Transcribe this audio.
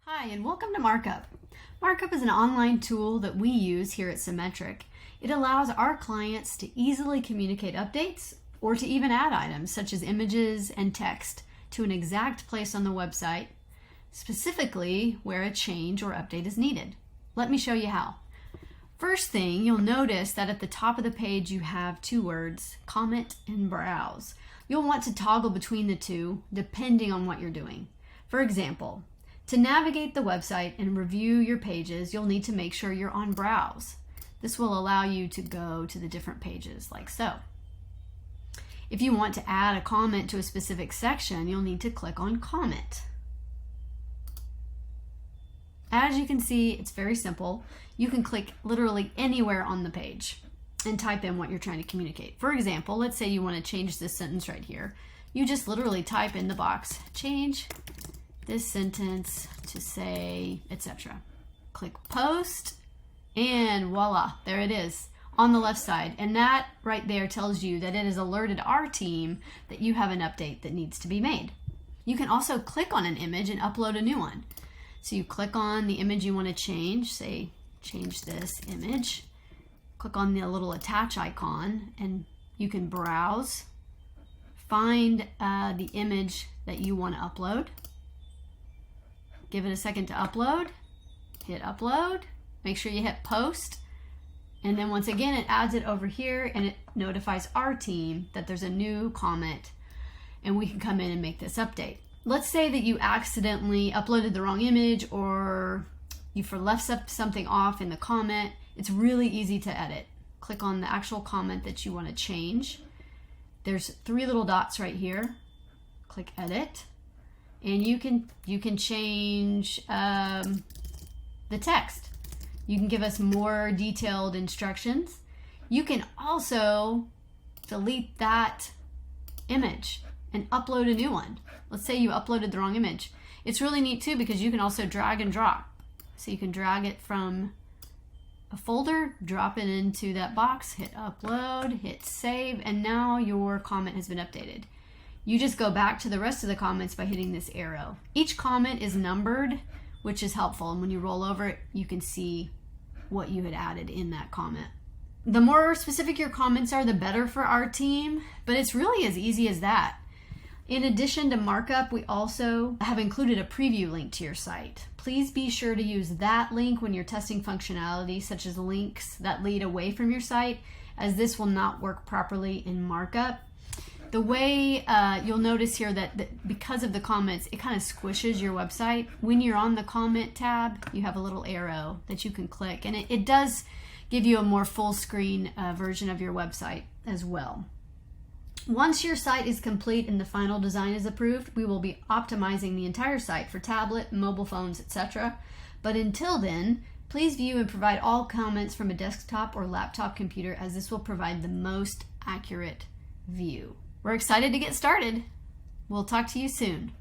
Hi, and welcome to Markup. Markup is an online tool that we use here at Symmetric. It allows our clients to easily communicate updates or to even add items such as images and text to an exact place on the website, specifically where a change or update is needed. Let me show you how. First thing, you'll notice that at the top of the page you have two words, comment and browse. You'll want to toggle between the two depending on what you're doing. For example, to navigate the website and review your pages, you'll need to make sure you're on browse. This will allow you to go to the different pages like so. If you want to add a comment to a specific section, you'll need to click on comment. As you can see, it's very simple. You can click literally anywhere on the page and type in what you're trying to communicate. For example, let's say you want to change this sentence right here. You just literally type in the box, change this sentence to say, etc. Click post, and voila, there it is on the left side. And that right there tells you that it has alerted our team that you have an update that needs to be made. You can also click on an image and upload a new one. So you click on the image you want to change, say change this image, click on the little attach icon, and you can browse, find the image that you want to upload. Give it a second to upload, hit upload, make sure you hit post, and then once again it adds it over here and it notifies our team that there's a new comment and we can come in and make this update. Let's say that you accidentally uploaded the wrong image or you left something off in the comment. It's really easy to edit. Click on the actual comment that you want to change. There's three little dots right here. Click edit. And you can change the text. You can give us more detailed instructions. You can also delete that image and upload a new one. Let's say you uploaded the wrong image. It's really neat too because you can also drag and drop. So you can drag it from a folder, drop it into that box, hit upload, hit save, and now your comment has been updated. You just go back to the rest of the comments by hitting this arrow. Each comment is numbered, which is helpful, and when you roll over it, you can see what you had added in that comment. The more specific your comments are, the better for our team, but it's really as easy as that. In addition to Markup, we also have included a preview link to your site. Please be sure to use that link when you're testing functionality, such as links that lead away from your site, as this will not work properly in Markup. The way you'll notice here that because of the comments, it kind of squishes your website. When you're on the comment tab, you have a little arrow that you can click, and it does give you a more full screen version of your website as well. Once your site is complete and the final design is approved, we will be optimizing the entire site for tablet, mobile phones, etc. But until then, please view and provide all comments from a desktop or laptop computer, as this will provide the most accurate view. We're excited to get started. We'll talk to you soon.